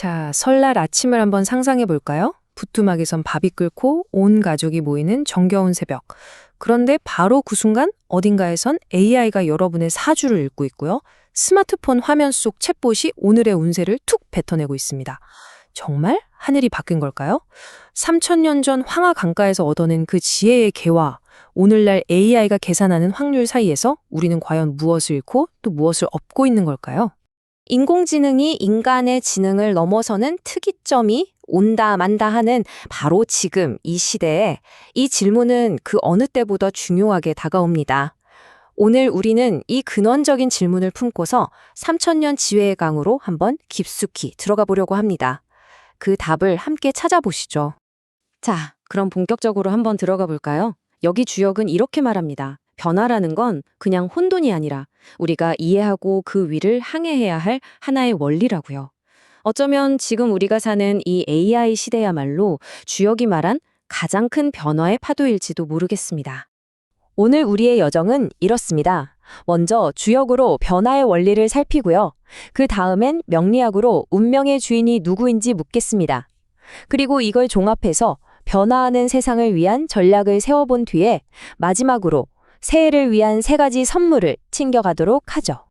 자, 설날 아침을 한번 상상해 볼까요? 부뚜막에선 밥이 끓고 온 가족이 모이는 정겨운 새벽. 그런데 바로 그 순간 어딘가에선 AI가 여러분의 사주를 읽고 있고요. 스마트폰 화면 속 챗봇이 오늘의 운세를 툭 뱉어내고 있습니다. 정말 하늘이 바뀐 걸까요? 3000년 전 황하 강가에서 얻어낸 그 지혜의 개와 오늘날 AI가 계산하는 확률 사이에서 우리는 과연 무엇을 잃고 또 무엇을 얻고 있는 걸까요? 인공지능이 인간의 지능을 넘어서는 특이점이 온다 만다 하는 바로 지금 이 시대에 이 질문은 그 어느 때보다 중요하게 다가옵니다. 오늘 우리는 이 근원적인 질문을 품고서 3000년 지혜의 강으로 한번 깊숙이 들어가 보려고 합니다. 그 답을 함께 찾아보시죠. 자, 그럼 본격적으로 한번 들어가 볼까요? 여기 주역은 이렇게 말합니다. 변화라는 건 그냥 혼돈이 아니라 우리가 이해하고 그 위를 항해해야 할 하나의 원리라고요. 어쩌면 지금 우리가 사는 이 AI 시대야말로 주역이 말한 가장 큰 변화의 파도일지도 모르겠습니다. 오늘 우리의 여정은 이렇습니다. 먼저 주역으로 변화의 원리를 살피고요. 그 다음엔 명리학으로 운명의 주인이 누구인지 묻겠습니다. 그리고 이걸 종합해서 변화하는 세상을 위한 전략을 세워본 뒤에 마지막으로 새해를 위한 3가지 선물을 챙겨가도록 하죠.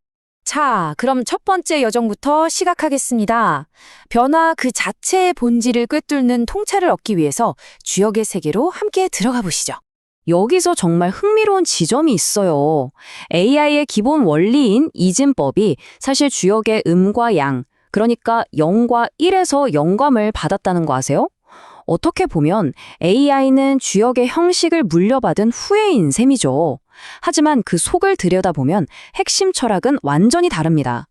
자, 그럼 첫 번째 여정부터 시작하겠습니다. 변화 그 자체의 본질을 꿰뚫는 통찰을 얻기 위해서 주역의 세계로 함께 들어가 보시죠. 여기서 정말 흥미로운 지점이 있어요. AI의 기본 원리인 이진법이 사실 주역의 음과 양, 그러니까 0과 1에서 영감을 받았다는 거 아세요? 어떻게 보면 AI는 주역의 형식을 물려받은 후예인 셈이죠. 하지만 그 속을 들여다보면 핵심 철학은 완전히 다릅니다.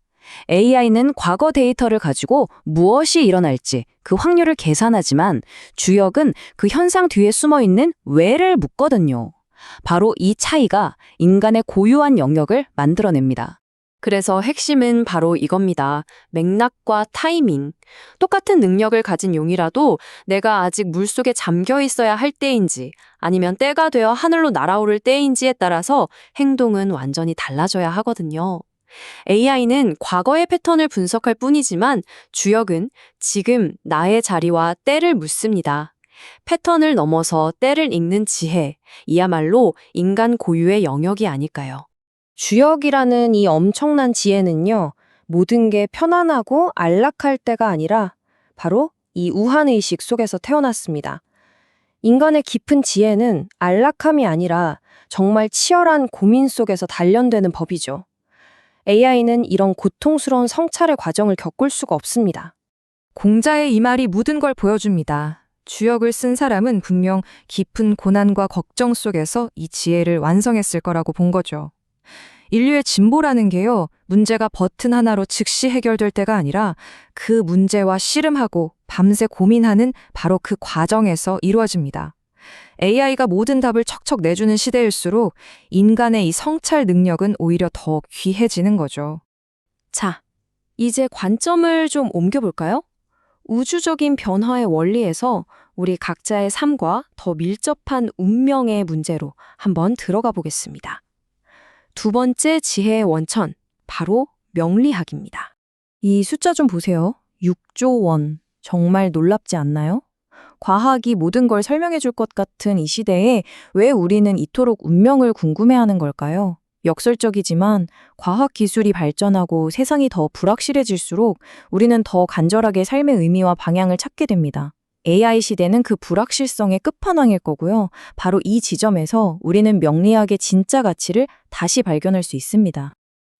AI는 과거 데이터를 가지고 무엇이 일어날지 그 확률을 계산하지만 주역은 그 현상 뒤에 숨어있는 왜를 묻거든요. 바로 이 차이가 인간의 고유한 영역을 만들어냅니다. 그래서 핵심은 바로 이겁니다. 맥락과 타이밍. 똑같은 능력을 가진 용이라도 내가 아직 물속에 잠겨 있어야 할 때인지 아니면 때가 되어 하늘로 날아오를 때인지에 따라서 행동은 완전히 달라져야 하거든요. AI는 과거의 패턴을 분석할 뿐이지만 주역은 지금 나의 자리와 때를 묻습니다. 패턴을 넘어서 때를 읽는 지혜, 이야말로 인간 고유의 영역이 아닐까요? 주역이라는 이 엄청난 지혜는요, 모든 게 편안하고 안락할 때가 아니라 바로 이 우한의식 속에서 태어났습니다. 인간의 깊은 지혜는 안락함이 아니라 정말 치열한 고민 속에서 단련되는 법이죠. AI는 이런 고통스러운 성찰의 과정을 겪을 수가 없습니다. 공자의 이 말이 모든 걸 보여줍니다. 주역을 쓴 사람은 분명 깊은 고난과 걱정 속에서 이 지혜를 완성했을 거라고 본 거죠. 인류의 진보라는 게요, 문제가 버튼 하나로 즉시 해결될 때가 아니라 그 문제와 씨름하고 밤새 고민하는 바로 그 과정에서 이루어집니다. AI가 모든 답을 척척 내주는 시대일수록 인간의 이 성찰 능력은 오히려 더 귀해지는 거죠. 자, 이제 관점을 좀 옮겨볼까요? 우주적인 변화의 원리에서 우리 각자의 삶과 더 밀접한 운명의 문제로 한번 들어가 보겠습니다. 두 번째 지혜의 원천, 바로 명리학입니다. 이 숫자 좀 보세요. 6조 원. 정말 놀랍지 않나요? 과학이 모든 걸 설명해 줄 것 같은 이 시대에 왜 우리는 이토록 운명을 궁금해하는 걸까요? 역설적이지만 과학 기술이 발전하고 세상이 더 불확실해질수록 우리는 더 간절하게 삶의 의미와 방향을 찾게 됩니다. AI 시대는 그 불확실성의 끝판왕일 거고요. 바로 이 지점에서 우리는 명리학의 진짜 가치를 다시 발견할 수 있습니다.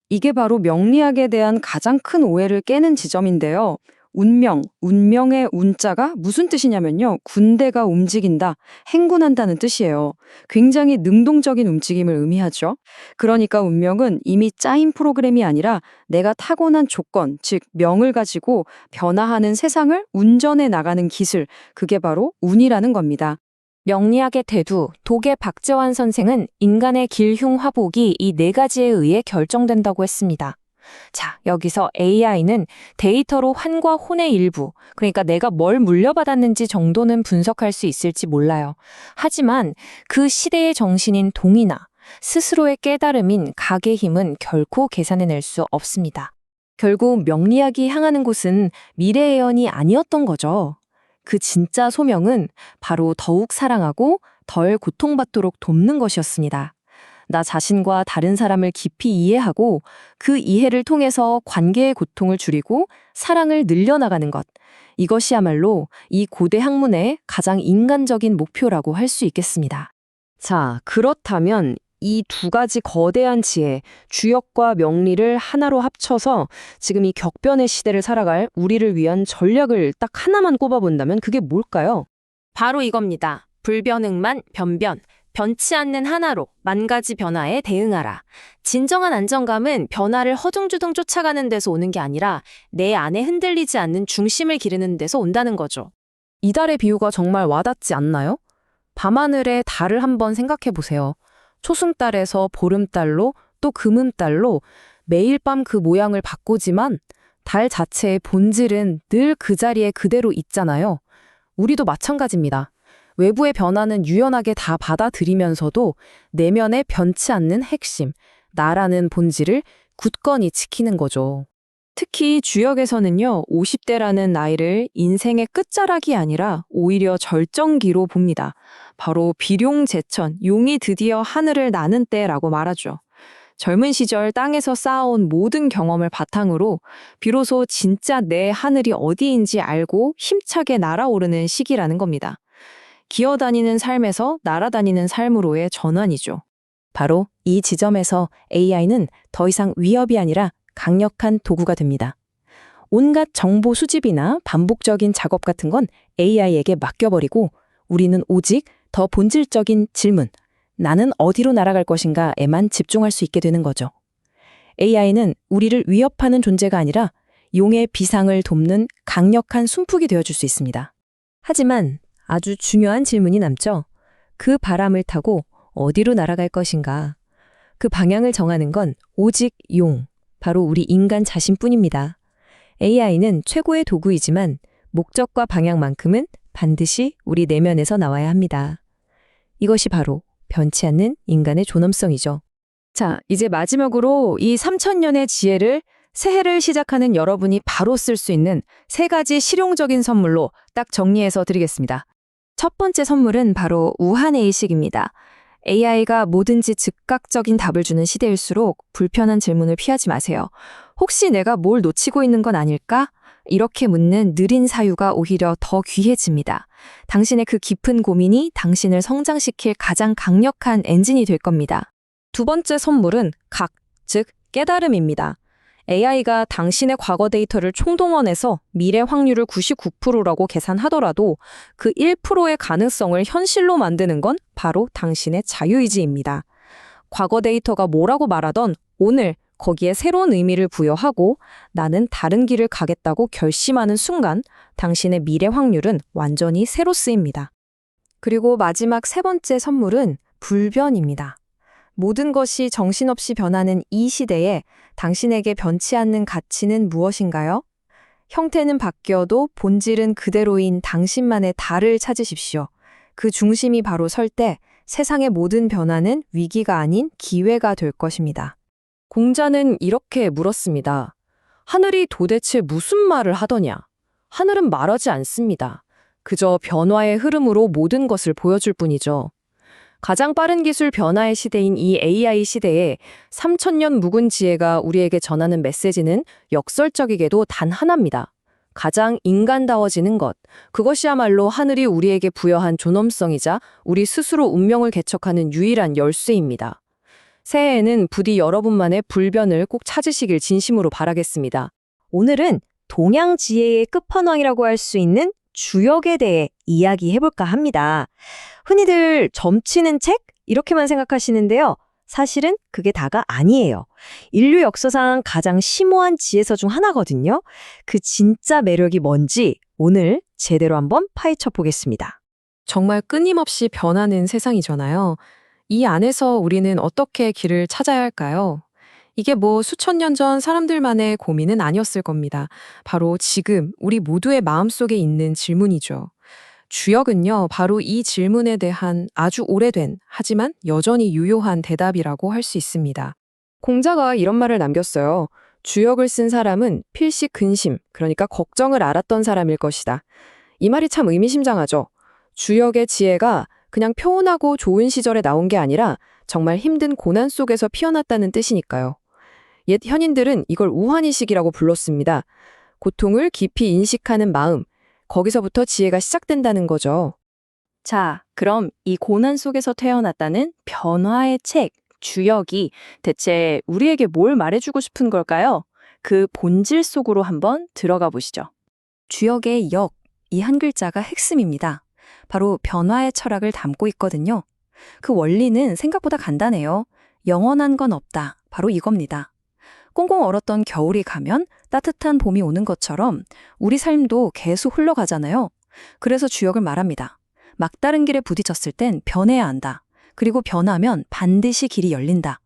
이게 바로 명리학에 대한 가장 큰 오해를 깨는 지점인데요. 운명의 운자가 무슨 뜻이냐면요. 군대가 움직인다, 행군한다는 뜻이에요. 굉장히 능동적인 움직임을 의미하죠. 그러니까 운명은 이미 짜인 프로그램이 아니라 내가 타고난 조건, 즉 명을 가지고 변화하는 세상을 운전해 나가는 기술, 그게 바로 운이라는 겁니다. 명리학의 대두, 독의 박재환 선생은 인간의 길흉화복이 이 4가지에 의해 결정된다고 했습니다. 자, 여기서 AI는 데이터로 환과 혼의 일부, 그러니까 내가 뭘 물려받았는지 정도는 분석할 수 있을지 몰라요. 하지만 그 시대의 정신인 동이나 스스로의 깨달음인 각의 힘은 결코 계산해낼 수 없습니다. 결국 명리학이 향하는 곳은 미래예언이 아니었던 거죠. 그 진짜 소명은 바로 더욱 사랑하고 덜 고통받도록 돕는 것이었습니다. 나 자신과 다른 사람을 깊이 이해하고 그 이해를 통해서 관계의 고통을 줄이고 사랑을 늘려나가는 것. 이것이야말로 이 고대 학문의 가장 인간적인 목표라고 할 수 있겠습니다. 자, 그렇다면 이 두 가지 거대한 지혜, 주역과 명리를 하나로 합쳐서 지금 이 격변의 시대를 살아갈 우리를 위한 전략을 딱 하나만 꼽아본다면 그게 뭘까요? 바로 이겁니다. 불변응만 변변. 변치 않는 하나로 만 가지 변화에 대응하라. 진정한 안정감은 변화를 허둥지둥 쫓아가는 데서 오는 게 아니라 내 안에 흔들리지 않는 중심을 기르는 데서 온다는 거죠. 이달의 비유가 정말 와닿지 않나요? 밤하늘의 달을 한번 생각해 보세요. 초승달에서 보름달로 또 금음달로 매일 밤 그 모양을 바꾸지만 달 자체의 본질은 늘 그 자리에 그대로 있잖아요. 우리도 마찬가지입니다. 외부의 변화는 유연하게 다 받아들이면서도 내면에 변치 않는 핵심, 나라는 본질을 굳건히 지키는 거죠. 특히 주역에서는요, 50대라는 나이를 인생의 끝자락이 아니라 오히려 절정기로 봅니다. 바로 비룡제천, 용이 드디어 하늘을 나는 때라고 말하죠. 젊은 시절 땅에서 쌓아온 모든 경험을 바탕으로 비로소 진짜 내 하늘이 어디인지 알고 힘차게 날아오르는 시기라는 겁니다. 기어다니는 삶에서 날아다니는 삶으로의 전환이죠. 바로 이 지점에서 AI는 더 이상 위협이 아니라 강력한 도구가 됩니다. 온갖 정보 수집이나 반복적인 작업 같은 건 AI에게 맡겨버리고 우리는 오직 더 본질적인 질문, 나는 어디로 날아갈 것인가에만 집중할 수 있게 되는 거죠. AI는 우리를 위협하는 존재가 아니라 용의 비상을 돕는 강력한 순풍이 되어줄 수 있습니다. 하지만 아주 중요한 질문이 남죠. 그 바람을 타고 어디로 날아갈 것인가? 그 방향을 정하는 건 오직 용, 바로 우리 인간 자신뿐입니다. AI는 최고의 도구이지만 목적과 방향만큼은 반드시 우리 내면에서 나와야 합니다. 이것이 바로 변치 않는 인간의 존엄성이죠. 자, 이제 마지막으로 이 3000년의 지혜를 새해를 시작하는 여러분이 바로 쓸 수 있는 3가지 실용적인 선물로 딱 정리해서 드리겠습니다. 첫 번째 선물은 바로 우한의식입니다. AI가 뭐든지 즉각적인 답을 주는 시대일수록 불편한 질문을 피하지 마세요. 혹시 내가 뭘 놓치고 있는 건 아닐까? 이렇게 묻는 느린 사유가 오히려 더 귀해집니다. 당신의 그 깊은 고민이 당신을 성장시킬 가장 강력한 엔진이 될 겁니다. 두 번째 선물은 각, 즉 깨달음입니다. AI가 당신의 과거 데이터를 총동원해서 미래 확률을 99%라고 계산하더라도 그 1%의 가능성을 현실로 만드는 건 바로 당신의 자유의지입니다. 과거 데이터가 뭐라고 말하던 오늘 거기에 새로운 의미를 부여하고 나는 다른 길을 가겠다고 결심하는 순간 당신의 미래 확률은 완전히 새로 쓰입니다. 그리고 마지막 3번째 선물은 불변입니다. 모든 것이 정신없이 변하는 이 시대에 당신에게 변치 않는 가치는 무엇인가요? 형태는 바뀌어도 본질은 그대로인 당신만의 달을 찾으십시오. 그 중심이 바로 설 때 세상의 모든 변화는 위기가 아닌 기회가 될 것입니다. 공자는 이렇게 물었습니다. 하늘이 도대체 무슨 말을 하더냐? 하늘은 말하지 않습니다. 그저 변화의 흐름으로 모든 것을 보여줄 뿐이죠. 가장 빠른 기술 변화의 시대인 이 AI 시대에 3000년 묵은 지혜가 우리에게 전하는 메시지는 역설적이게도 단 하나입니다. 가장 인간다워지는 것, 그것이야말로 하늘이 우리에게 부여한 존엄성이자 우리 스스로 운명을 개척하는 유일한 열쇠입니다. 새해에는 부디 여러분만의 불변을 꼭 찾으시길 진심으로 바라겠습니다. 오늘은 동양 지혜의 끝판왕이라고 할 수 있는 주역에 대해 이야기해볼까 합니다. 흔히들 점치는 책? 이렇게만 생각하시는데요. 사실은 그게 다가 아니에요. 인류 역사상 가장 심오한 지혜서 중 하나거든요. 그 진짜 매력이 뭔지 오늘 제대로 한번 파헤쳐 보겠습니다. 정말 끊임없이 변하는 세상이잖아요. 이 안에서 우리는 어떻게 길을 찾아야 할까요? 이게 뭐 수천 년 전 사람들만의 고민은 아니었을 겁니다. 바로 지금 우리 모두의 마음속에 있는 질문이죠. 주역은요, 바로 이 질문에 대한 아주 오래된 하지만 여전히 유효한 대답이라고 할 수 있습니다. 공자가 이런 말을 남겼어요. 주역을 쓴 사람은 필시 근심, 그러니까 걱정을 알았던 사람일 것이다. 이 말이 참 의미심장하죠. 주역의 지혜가 그냥 평온하고 좋은 시절에 나온 게 아니라 정말 힘든 고난 속에서 피어났다는 뜻이니까요. 옛 현인들은 이걸 우환의식이라고 불렀습니다. 고통을 깊이 인식하는 마음, 거기서부터 지혜가 시작된다는 거죠. 자, 그럼 이 고난 속에서 태어났다는 변화의 책, 주역이 대체 우리에게 뭘 말해주고 싶은 걸까요? 그 본질 속으로 한번 들어가 보시죠. 주역의 역, 이 한 글자가 핵심입니다. 바로 변화의 철학을 담고 있거든요. 그 원리는 생각보다 간단해요. 영원한 건 없다. 바로 이겁니다. 꽁꽁 얼었던 겨울이 가면 따뜻한 봄이 오는 것처럼 우리 삶도 계속 흘러가잖아요. 그래서 주역을 말합니다. 막다른 길에 부딪혔을 땐 변해야 한다. 그리고 변하면 반드시 길이 열린다.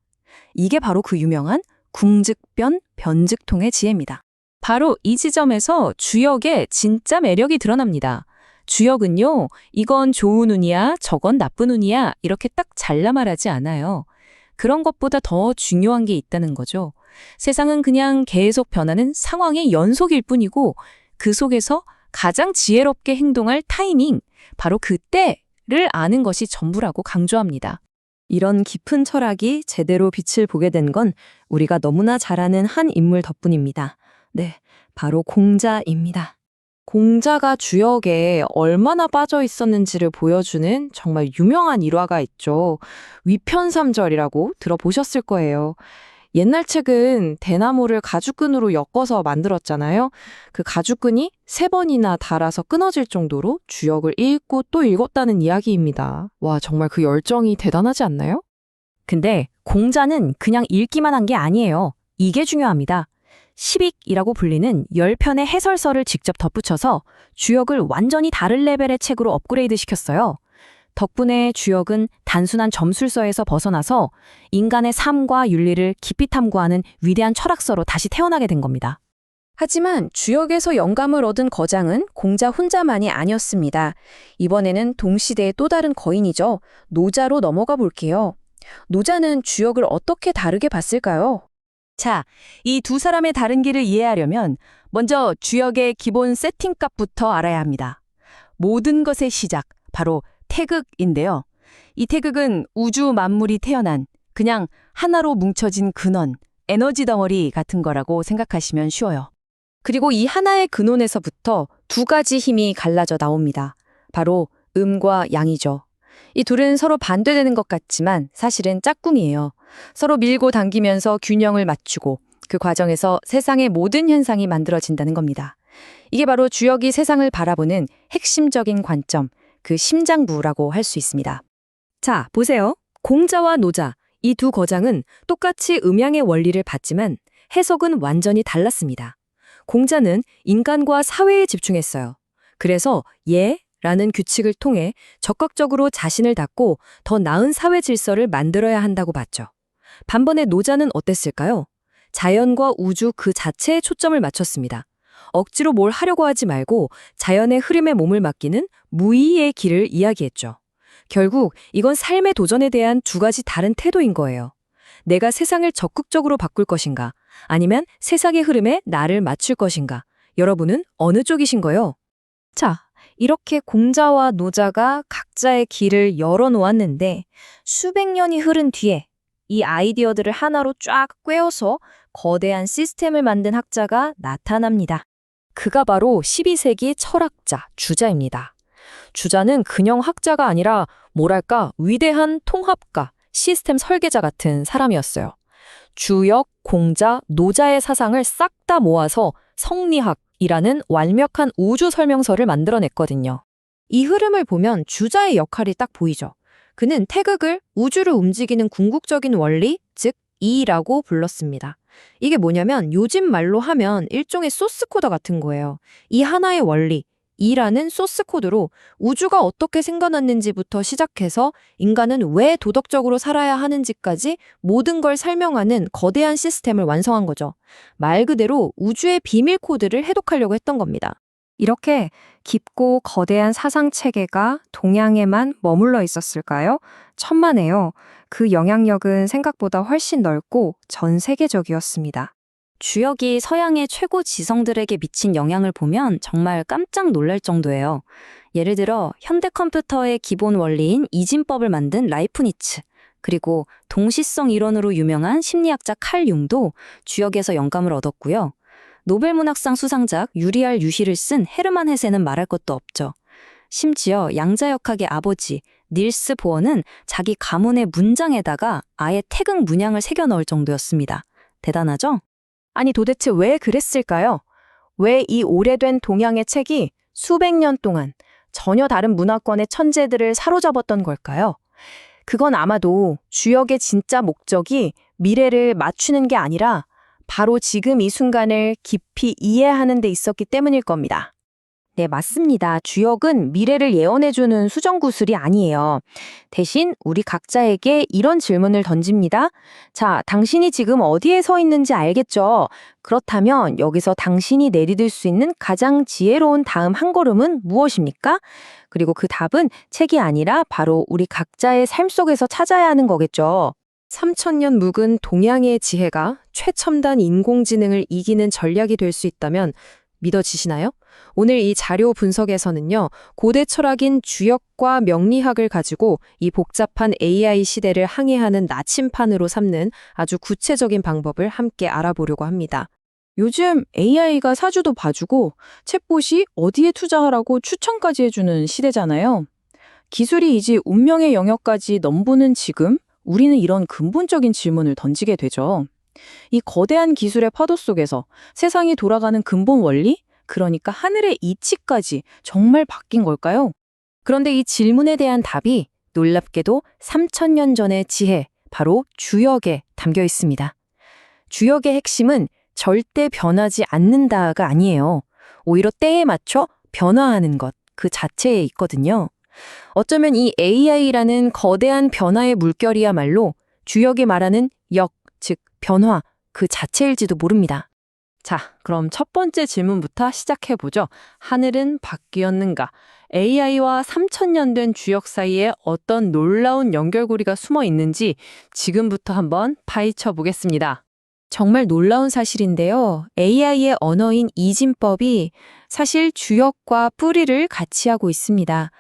이게 바로 그 유명한 궁즉변, 변즉통의 지혜입니다. 바로 이 지점에서 주역의 진짜 매력이 드러납니다. 주역은요, 이건 좋은 운이야, 저건 나쁜 운이야, 이렇게 딱 잘라 말하지 않아요. 그런 것보다 더 중요한 게 있다는 거죠. 세상은 그냥 계속 변하는 상황의 연속일 뿐이고, 그 속에서 가장 지혜롭게 행동할 타이밍, 바로 그때를 아는 것이 전부라고 강조합니다. 이런 깊은 철학이 제대로 빛을 보게 된 건 우리가 너무나 잘 아는 한 인물 덕분입니다. 네, 바로 공자입니다. 공자가 주역에 얼마나 빠져 있었는지를 보여주는 정말 유명한 일화가 있죠. 위편삼절이라고 들어보셨을 거예요. 옛날 책은 대나무를 가죽끈으로 엮어서 만들었잖아요. 그 가죽끈이 3번이나 닳아서 끊어질 정도로 주역을 읽고 또 읽었다는 이야기입니다. 와, 정말 그 열정이 대단하지 않나요? 근데 공자는 그냥 읽기만 한 게 아니에요. 이게 중요합니다. 시빅이라고 불리는 10편의 해설서를 직접 덧붙여서 주역을 완전히 다른 레벨의 책으로 업그레이드 시켰어요. 덕분에 주역은 단순한 점술서에서 벗어나서 인간의 삶과 윤리를 깊이 탐구하는 위대한 철학서로 다시 태어나게 된 겁니다. 하지만 주역에서 영감을 얻은 거장은 공자 혼자만이 아니었습니다. 이번에는 동시대의 또 다른 거인이죠. 노자로 넘어가 볼게요. 노자는 주역을 어떻게 다르게 봤을까요? 자, 이 두 사람의 다른 길을 이해하려면 먼저 주역의 기본 세팅값부터 알아야 합니다. 모든 것의 시작, 바로 태극인데요. 이 태극은 우주 만물이 태어난 그냥 하나로 뭉쳐진 근원, 에너지 덩어리 같은 거라고 생각하시면 쉬워요. 그리고 이 하나의 근원에서부터 두 가지 힘이 갈라져 나옵니다. 바로 음과 양이죠. 이 둘은 서로 반대되는 것 같지만 사실은 짝꿍이에요. 서로 밀고 당기면서 균형을 맞추고 그 과정에서 세상의 모든 현상이 만들어진다는 겁니다. 이게 바로 주역이 세상을 바라보는 핵심적인 관점, 그 심장부라고 할 수 있습니다. 자, 보세요. 공자와 노자, 이 두 거장은 똑같이 음양의 원리를 봤지만 해석은 완전히 달랐습니다. 공자는 인간과 사회에 집중했어요. 그래서 예라는 규칙을 통해 적극적으로 자신을 닫고 더 나은 사회 질서를 만들어야 한다고 봤죠. 반면에 노자는 어땠을까요? 자연과 우주 그 자체에 초점을 맞췄습니다. 억지로 뭘 하려고 하지 말고 자연의 흐름에 몸을 맡기는 무의의 길을 이야기했죠. 결국 이건 삶의 도전에 대한 두 가지 다른 태도인 거예요. 내가 세상을 적극적으로 바꿀 것인가, 아니면 세상의 흐름에 나를 맞출 것인가. 여러분은 어느 쪽이신 거요? 자, 이렇게 공자와 노자가 각자의 길을 열어놓았는데 수백 년이 흐른 뒤에 이 아이디어들을 하나로 쫙 꿰어서 거대한 시스템을 만든 학자가 나타납니다. 그가 바로 12세기 철학자 주자입니다. 주자는 그냥 학자가 아니라 뭐랄까 위대한 통합가, 시스템 설계자 같은 사람이었어요. 주역, 공자, 노자의 사상을 싹 다 모아서 성리학이라는 완벽한 우주 설명서를 만들어냈거든요. 이 흐름을 보면 주자의 역할이 딱 보이죠. 그는 태극을 우주를 움직이는 궁극적인 원리, 즉 이라고 불렀습니다. 이게 뭐냐면 요즘 말로 하면 일종의 소스 코드 같은 거예요. 이 하나의 원리, 이라는 소스 코드로 우주가 어떻게 생겨났는지부터 시작해서 인간은 왜 도덕적으로 살아야 하는지까지 모든 걸 설명하는 거대한 시스템을 완성한 거죠. 말 그대로 우주의 비밀 코드를 해독하려고 했던 겁니다. 이렇게 깊고 거대한 사상 체계가 동양에만 머물러 있었을까요? 천만에요. 그 영향력은 생각보다 훨씬 넓고 전 세계적이었습니다. 주역이 서양의 최고 지성들에게 미친 영향을 보면 정말 깜짝 놀랄 정도예요. 예를 들어 현대 컴퓨터의 기본 원리인 이진법을 만든 라이프니츠, 그리고 동시성 이론으로 유명한 심리학자 칼 융도 주역에서 영감을 얻었고요. 노벨문학상 수상작 유리알 유희를 쓴 헤르만 헤세는 말할 것도 없죠. 심지어 양자역학의 아버지 닐스 보어는 자기 가문의 문장에다가 아예 태극 문양을 새겨 넣을 정도였습니다. 대단하죠? 아니 도대체 왜 그랬을까요? 왜 이 오래된 동양의 책이 수백 년 동안 전혀 다른 문화권의 천재들을 사로잡았던 걸까요? 그건 아마도 주역의 진짜 목적이 미래를 맞추는 게 아니라 바로 지금 이 순간을 깊이 이해하는 데 있었기 때문일 겁니다. 네, 맞습니다. 주역은 미래를 예언해주는 수정구슬이 아니에요. 대신 우리 각자에게 이런 질문을 던집니다. 자, 당신이 지금 어디에 서 있는지 알겠죠? 그렇다면 여기서 당신이 내디딜 수 있는 가장 지혜로운 다음 한 걸음은 무엇입니까? 그리고 그 답은 책이 아니라 바로 우리 각자의 삶 속에서 찾아야 하는 거겠죠. 3000년 묵은 동양의 지혜가 최첨단 인공지능을 이기는 전략이 될 수 있다면 믿어지시나요? 오늘 이 자료 분석에서는요, 고대 철학인 주역과 명리학을 가지고 이 복잡한 AI 시대를 항해하는 나침판으로 삼는 아주 구체적인 방법을 함께 알아보려고 합니다. 요즘 AI가 사주도 봐주고 챗봇이 어디에 투자하라고 추천까지 해주는 시대잖아요. 기술이 이제 운명의 영역까지 넘보는 지금 우리는 이런 근본적인 질문을 던지게 되죠. 이 거대한 기술의 파도 속에서 세상이 돌아가는 근본 원리, 그러니까 하늘의 이치까지 정말 바뀐 걸까요? 그런데 이 질문에 대한 답이 놀랍게도 3000년 전의 지혜, 바로 주역에 담겨 있습니다. 주역의 핵심은 절대 변하지 않는다가 아니에요. 오히려 때에 맞춰 변화하는 것, 그 자체에 있거든요. 어쩌면 이 AI라는 거대한 변화의 물결이야말로 주역이 말하는 역, 즉 변화, 그 자체일지도 모릅니다. 자, 그럼 첫 번째 질문부터 시작해보죠. 하늘은 바뀌었는가? AI와 3000년 된 주역 사이에 어떤 놀라운 연결고리가 숨어 있는지 지금부터 한번 파헤쳐 보겠습니다. 정말 놀라운 사실인데요. AI의 언어인 이진법이 사실 주역과 뿌리를 같이 하고 있습니다.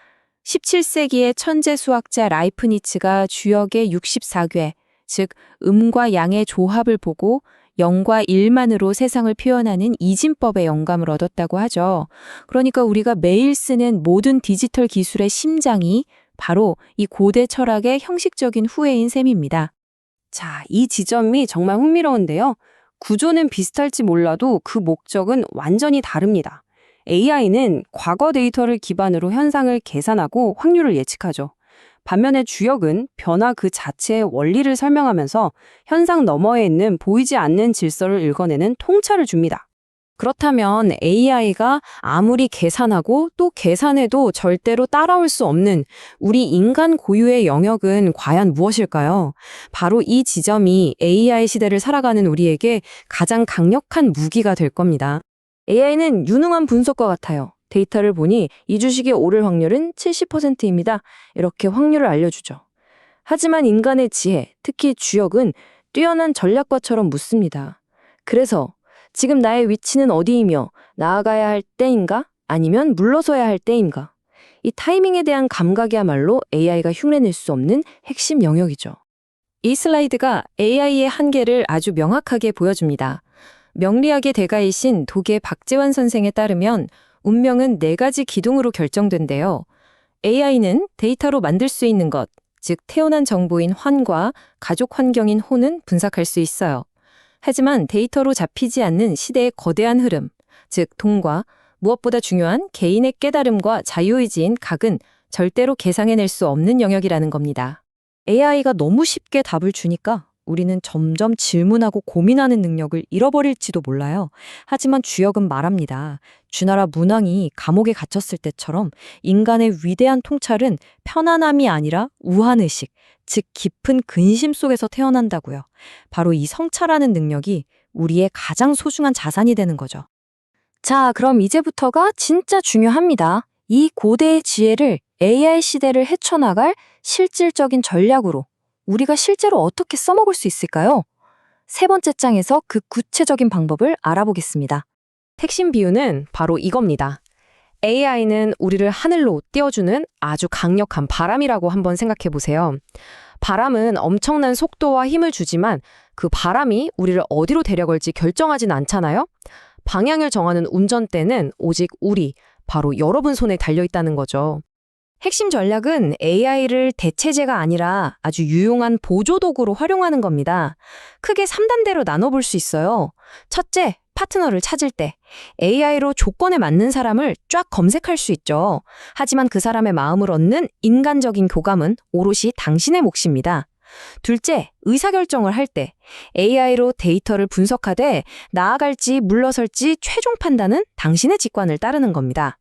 17세기의 천재 수학자 라이프니츠가 주역의 64괴, 즉 음과 양의 조합을 보고 0과 1만으로 세상을 표현하는 이진법의 영감을 얻었다고 하죠. 그러니까 우리가 매일 쓰는 모든 디지털 기술의 심장이 바로 이 고대 철학의 형식적인 후예인 셈입니다. 자, 이 지점이 정말 흥미로운데요. 구조는 비슷할지 몰라도 그 목적은 완전히 다릅니다. AI는 과거 데이터를 기반으로 현상을 계산하고 확률을 예측하죠. 반면에 주역은 변화 그 자체의 원리를 설명하면서 현상 너머에 있는 보이지 않는 질서를 읽어내는 통찰을 줍니다. 그렇다면 AI가 아무리 계산하고 또 계산해도 절대로 따라올 수 없는 우리 인간 고유의 영역은 과연 무엇일까요? 바로 이 지점이 AI 시대를 살아가는 우리에게 가장 강력한 무기가 될 겁니다. AI는 유능한 분석과 같아요. 데이터를 보니 이 주식이 오를 확률은 70%입니다. 이렇게 확률을 알려주죠. 하지만 인간의 지혜, 특히 주역은 뛰어난 전략가처럼 묻습니다. 그래서 지금 나의 위치는 어디이며 나아가야 할 때인가? 아니면 물러서야 할 때인가? 이 타이밍에 대한 감각이야말로 AI가 흉내낼 수 없는 핵심 영역이죠. 이 슬라이드가 AI의 한계를 아주 명확하게 보여줍니다. 명리학의 대가이신 독일 박재환 선생에 따르면 운명은 4가지 기둥으로 결정된대요. AI는 데이터로 만들 수 있는 것, 즉 태어난 정보인 환과 가족 환경인 호는 분석할 수 있어요. 하지만 데이터로 잡히지 않는 시대의 거대한 흐름, 즉 동과 무엇보다 중요한 개인의 깨달음과 자유의지인 각은 절대로 계상해낼 수 없는 영역이라는 겁니다. AI가 너무 쉽게 답을 주니까 우리는 점점 질문하고 고민하는 능력을 잃어버릴지도 몰라요. 하지만 주역은 말합니다. 주나라 문왕이 감옥에 갇혔을 때처럼 인간의 위대한 통찰은 편안함이 아니라 우한의식, 즉 깊은 근심 속에서 태어난다고요. 바로 이 성찰하는 능력이 우리의 가장 소중한 자산이 되는 거죠. 자, 그럼 이제부터가 진짜 중요합니다. 이 고대의 지혜를 AI 시대를 헤쳐나갈 실질적인 전략으로 우리가 실제로 어떻게 써먹을 수 있을까요? 세 번째 장에서 그 구체적인 방법을 알아보겠습니다. 핵심 비유는 바로 이겁니다. AI는 우리를 하늘로 띄워주는 아주 강력한 바람이라고 한번 생각해 보세요. 바람은 엄청난 속도와 힘을 주지만 그 바람이 우리를 어디로 데려갈지 결정하진 않잖아요? 방향을 정하는 운전대는 오직 바로 여러분 손에 달려있다는 거죠. 핵심 전략은 AI를 대체제가 아니라 아주 유용한 보조도구로 활용하는 겁니다. 크게 3단계로 나눠볼 수 있어요. 첫째, 파트너를 찾을 때 AI로 조건에 맞는 사람을 쫙 검색할 수 있죠. 하지만 그 사람의 마음을 얻는 인간적인 교감은 오롯이 당신의 몫입니다. 둘째, 의사결정을 할 때 AI로 데이터를 분석하되 나아갈지 물러설지 최종 판단은 당신의 직관을 따르는 겁니다.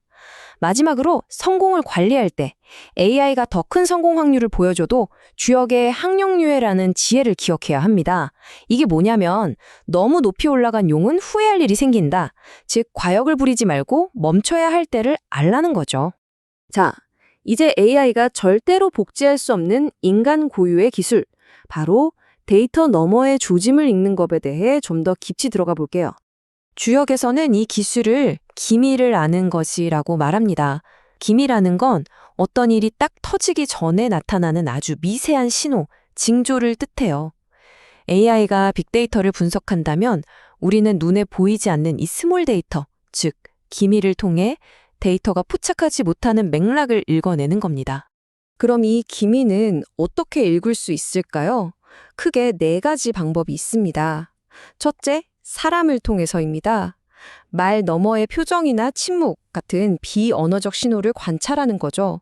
마지막으로 성공을 관리할 때 AI가 더 큰 성공 확률을 보여줘도 주역의 항용유예라는 지혜를 기억해야 합니다. 이게 뭐냐면 너무 높이 올라간 용은 후회할 일이 생긴다. 즉 과역을 부리지 말고 멈춰야 할 때를 알라는 거죠. 자, 이제 AI가 절대로 복제할 수 없는 인간 고유의 기술, 바로 데이터 너머의 조짐을 읽는 법에 대해 좀 더 깊이 들어가 볼게요. 주역에서는 이 기술을 기미를 아는 것이라고 말합니다. 기미라는 건 어떤 일이 딱 터지기 전에 나타나는 아주 미세한 신호, 징조를 뜻해요. AI가 빅데이터를 분석한다면 우리는 눈에 보이지 않는 이 스몰 데이터, 즉 기미를 통해 데이터가 포착하지 못하는 맥락을 읽어내는 겁니다. 그럼 이 기미는 어떻게 읽을 수 있을까요? 크게 4가지 방법이 있습니다. 첫째, 사람을 통해서입니다. 말 너머의 표정이나 침묵 같은 비언어적 신호를 관찰하는 거죠.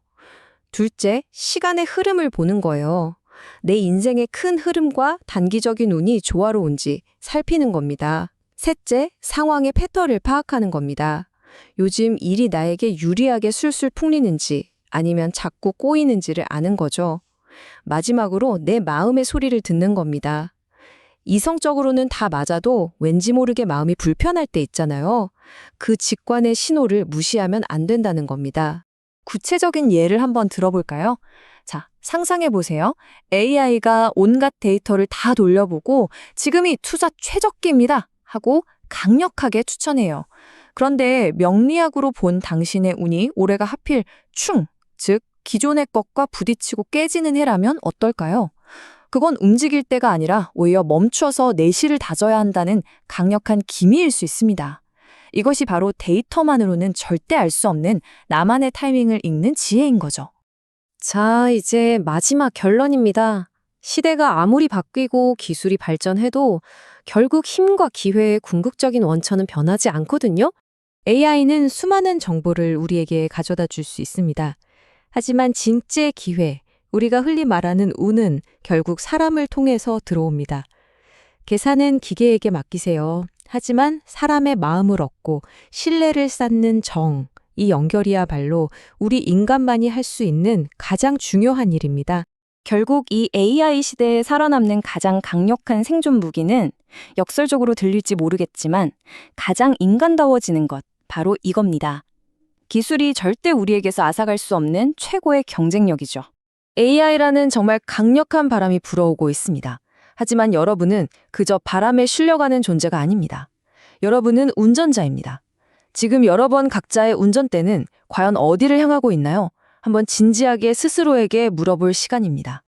둘째, 시간의 흐름을 보는 거예요. 내 인생의 큰 흐름과 단기적인 운이 조화로운지 살피는 겁니다. 셋째, 상황의 패턴을 파악하는 겁니다. 요즘 일이 나에게 유리하게 술술 풀리는지 아니면 자꾸 꼬이는지를 아는 거죠. 마지막으로 내 마음의 소리를 듣는 겁니다. 이성적으로는 다 맞아도 왠지 모르게 마음이 불편할 때 있잖아요. 그 직관의 신호를 무시하면 안 된다는 겁니다. 구체적인 예를 한번 들어볼까요? 자, 상상해보세요. AI가 온갖 데이터를 다 돌려보고 지금이 투자 최적기입니다 하고 강력하게 추천해요. 그런데 명리학으로 본 당신의 운이 올해가 하필 즉 기존의 것과 부딪히고 깨지는 해라면 어떨까요? 그건 움직일 때가 아니라 오히려 멈춰서 내실을 다져야 한다는 강력한 기미일 수 있습니다. 이것이 바로 데이터만으로는 절대 알 수 없는 나만의 타이밍을 읽는 지혜인 거죠. 자, 이제 마지막 결론입니다. 시대가 아무리 바뀌고 기술이 발전해도 결국 힘과 기회의 궁극적인 원천은 변하지 않거든요. AI는 수많은 정보를 우리에게 가져다 줄 수 있습니다. 하지만 진짜의 기회, 우리가 흔히 말하는 운은 결국 사람을 통해서 들어옵니다. 계산은 기계에게 맡기세요. 하지만 사람의 마음을 얻고 신뢰를 쌓는 이 연결이야말로 우리 인간만이 할 수 있는 가장 중요한 일입니다. 결국 이 AI 시대에 살아남는 가장 강력한 생존 무기는 역설적으로 들릴지 모르겠지만 가장 인간다워지는 것, 바로 이겁니다. 기술이 절대 우리에게서 앗아갈 수 없는 최고의 경쟁력이죠. AI라는 정말 강력한 바람이 불어오고 있습니다. 하지만 여러분은 그저 바람에 실려가는 존재가 아닙니다. 여러분은 운전자입니다. 지금 여러 번 각자의 운전대는 과연 어디를 향하고 있나요? 한번 진지하게 스스로에게 물어볼 시간입니다.